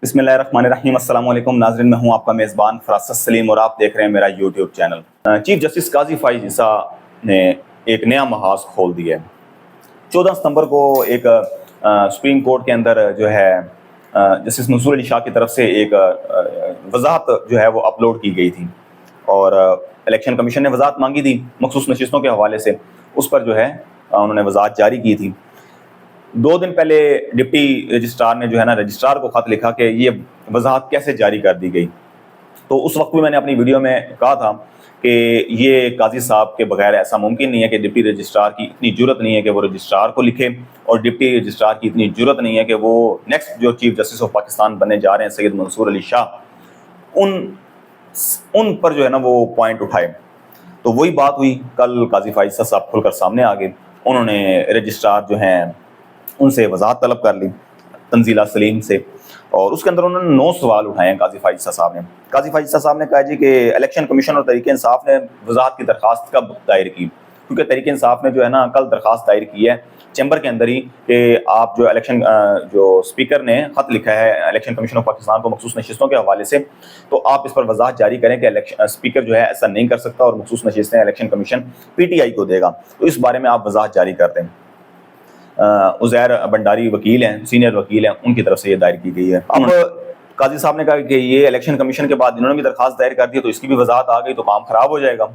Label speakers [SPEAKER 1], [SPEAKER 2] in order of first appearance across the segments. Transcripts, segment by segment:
[SPEAKER 1] बिस्मिल्लाहिर्रहमानिर्रहीम। अस्सलाम वालेकुम नाज़रीन, मैं हूं आपका मेज़बान फरासत सलीम और आप देख रहे हैं मेरा यूट्यूब चैनल। चीफ जस्टिस काजी फाइज ईसा ने एक नया महाज खोल दिया है। 14 सितंबर को एक सुप्रीम कोर्ट के अंदर जो है जस्टिस मंसूर अली शाह की तरफ से एक वजाहत जो है वो अपलोड की गई थी और इलेक्शन कमीशन ने वजाहत मांगी थी मखसूस नशिस्तों के हवाले से। उस पर जो है उन्होंने वजाहत जारी की थी। 2 दिन पहले डिप्टी रजिस्ट्रार ने जो है ना रजिस्ट्रार को खत लिखा कि ये वजाहत कैसे जारी कर दी गई। तो उस वक्त भी मैंने अपनी वीडियो में कहा था कि ये काजी साहब के बगैर ऐसा मुमकिन नहीं है कि डिप्टी रजिस्ट्रार की इतनी जुर्रत नहीं है कि वो रजिस्ट्रार को लिखे, और डिप्टी रजिस्ट्रार की इतनी जुर्रत नहीं है कि वो नेक्स्ट जो चीफ जस्टिस ऑफ पाकिस्तान बनने जा रहे हैं सैयद मंसूर अली शाह उन पर जो है ना वो पॉइंट उठाए। तो वही बात हुई, कल काजी फाइज साहब खुलकर सामने आ गए। उन्होंने रजिस्ट्रार जो हैं उनसे वजाहत तलब कर ली तंजीला सलीम से, और उसके अंदर उन्होंने 9 सवाल उठाए हैं काजी फाइज साहब ने। काजी फाइज साहब ने कहा जी कि इलेक्शन कमीशन और तहरीक इंसाफ ने वजाहत की दरख्वास्त कब दायर की, क्योंकि तहरीक इंसाफ ने जो है ना कल दरख्वास्त दायर की है चैम्बर के अंदर ही कि आप जो इलेक्शन जो स्पीकर ने ख़त लिखा है इलेक्शन कमीशन ऑफ पाकिस्तान को मखसूस नशिस्तों के हवाले से, तो आप इस पर वजाहत जारी करें कि स्पीकर जो है ऐसा नहीं कर सकता और मखसूस नशिस्तें इलेक्शन कमीशन PTI को देगा। तो इस बारे में आप वजाहत जारी कर दें। उज़ैर भंडारी वकील हैं, सीनियर वकील हैं, उनकी तरफ से ये दायर की गई है। अब काजी साहब ने कहा कि ये इलेक्शन कमीशन के बाद इन्होंने भी दरख्वास्त दायर कर दी तो इसकी भी वजाहत आ गई तो काम खराब हो जाएगा।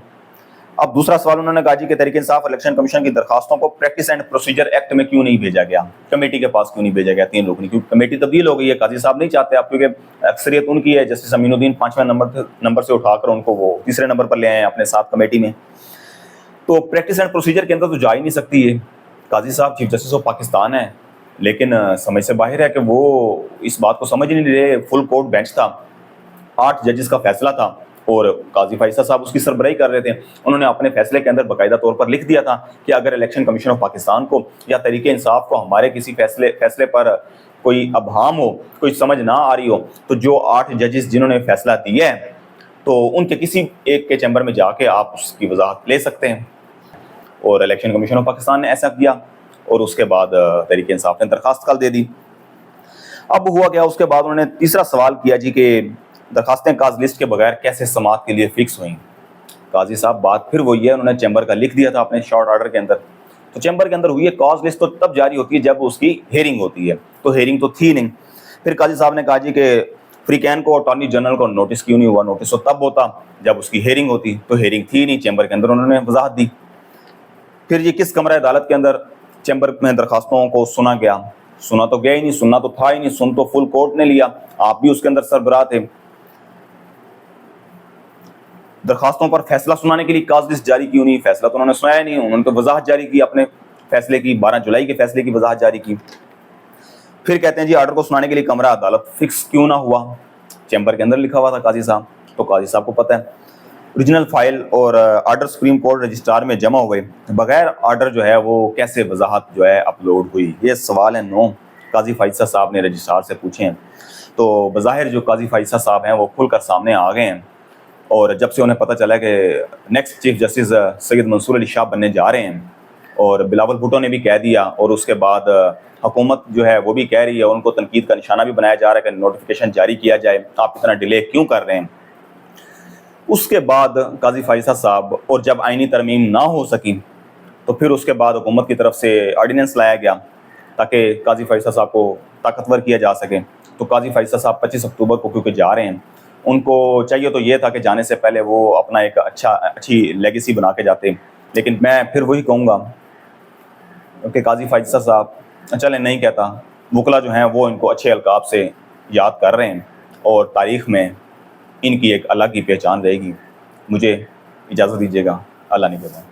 [SPEAKER 1] अब दूसरा सवाल उन्होंने कहा जी कि तहरीक इंसाफ इलेक्शन कमीशन की दरखास्तों को प्रैक्टिस एंड प्रोसीजर एक्ट में क्यों नहीं भेजा गया, कमेटी के पास क्यों नहीं भेजा गया 3 रुकनी, क्योंकि कमेटी तब्दील हो गई है। काजी साहब नहीं चाहते आप, क्योंकि अक्सरियत उनकी है। जस्टिस अमीनुद्दीन 5वें नंबर से उठाकर उनको वो 3रे नंबर पर ले आए अपने साथ कमेटी में। तो प्रैक्टिस एंड प्रोसीजर के अंदर तो जा ही नहीं सकती है। काजी साहब चीफ जस्टिस ऑफ पाकिस्तान है, लेकिन समझ से बाहर है कि वो इस बात को समझ नहीं रहे। फुल कोर्ट बेंच था, 8 जजेस का फैसला था और काजी फाइसा साहब उसकी सरबराही कर रहे थे। उन्होंने अपने फैसले के अंदर बाकायदा तौर पर लिख दिया था कि अगर इलेक्शन कमीशन ऑफ पाकिस्तान को या तहरीक इंसाफ को हमारे किसी फैसले पर कोई अबहाम हो, कोई समझ ना आ रही हो, तो जो 8 जजेस जिन्होंने फैसला दिया है तो उनके किसी एक के चैम्बर में जाके आप उसकी वजाहत ले सकते हैं। और इलेक्शन कमीशन ऑफ पाकिस्तान ने ऐसा किया और उसके बाद तहरीक इंसाफ ने दरखास्त कल दे दी। अब हुआ क्या, उसके बाद उन्होंने तीसरा सवाल किया जी कि दरखास्तें काज लिस्ट के बगैर कैसे समाअत के लिए फिक्स हुई। काजी साहब बात फिर वही है, उन्होंने चैम्बर का लिख दिया था अपने शॉर्ट ऑर्डर के अंदर। तो चैम्बर के अंदर हुई है कॉज लिस्ट तो तब जारी होती है जब उसकी हेयरिंग होती है, तो हेयरिंग तो थी नहीं। फिर काजी साहब ने कहा जी कि फ्रीकैन को अटॉर्नी जनरल को नोटिस क्यों नहीं हुआ, नोटिस तो तब होता जब उसकी हेयरिंग होती, तो हेयरिंग थी नहीं, चैम्बर के अंदर उन्होंने वजाहत दी। फिर ये किस कमरा अदालत के अंदर चैम्बर में दरखास्तों को सुना गया, सुना तो गया ही नहीं, सुनना तो था ही नहीं, सुन तो फुल कोर्ट ने लिया, आप भी उसके अंदर सरबराह थे। दरखास्तों पर फैसला सुनाने के लिए काज लिस्ट जारी क्यों नहीं, फैसला तो उन्होंने सुनाया नहीं, उन्होंने तो वजाहत जारी की अपने फैसले की, 12 जुलाई के फैसले की वजाहत जारी की। फिर कहते हैं जी आर्डर को सुनाने के लिए कमरा अदालत फिक्स क्यों ना हुआ, चैम्बर के अंदर लिखा हुआ था काजी साहब, तो काजी साहब को पता है। ओरिजिनल फाइल और आर्डर सुप्रीम कोर्ट रजिस्ट्रार में जमा हुए बगैर आर्डर जो है वो कैसे वजाहत जो है अपलोड हुई, ये सवाल है 9 काजी फाइसा साहब ने रजिस्ट्रार से पूछे हैं। तो बज़ाहिर जो काजी फाइसा साहब हैं वो खुलकर सामने आ गए हैं, और जब से उन्हें पता चला कि next chief justice Syed Mansoor Ali Shah बनने जा रहे हैं, और बिलावल भुट्टो ने भी कह दिया, और उसके बाद हुकूमत जो है वो भी कह रही है, उनको तनकीद का निशाना भी बनाया जा रहा है कि नोटिफिकेशन जारी किया जाए, आप इतना डिले क्यों कर रहे हैं। उसके बाद काजी फाइसा साहब, और जब आईनी तरमीम ना हो सकी तो फिर उसके बाद हुकूमत की तरफ से ऑर्डिनेंस लाया गया ताकि काजी फाइसा साहब को ताकतवर किया जा सके। तो काजी फाइसा साहब 25 अक्टूबर को क्योंकि जा रहे हैं, उनको चाहिए तो ये था कि जाने से पहले वो अपना एक अच्छी लेगेसी बना के जाते। लेकिन मैं फिर वही कहूँगा कि काजी फाइसा साहब, चले नहीं कहता, वकला जो हैं वो इनको अच्छे अलकाब से याद कर रहे हैं और तारीख़ में इनकी एक अलग ही पहचान रहेगी। मुझे इजाज़त दीजिएगा, अल्लाह निगहबान।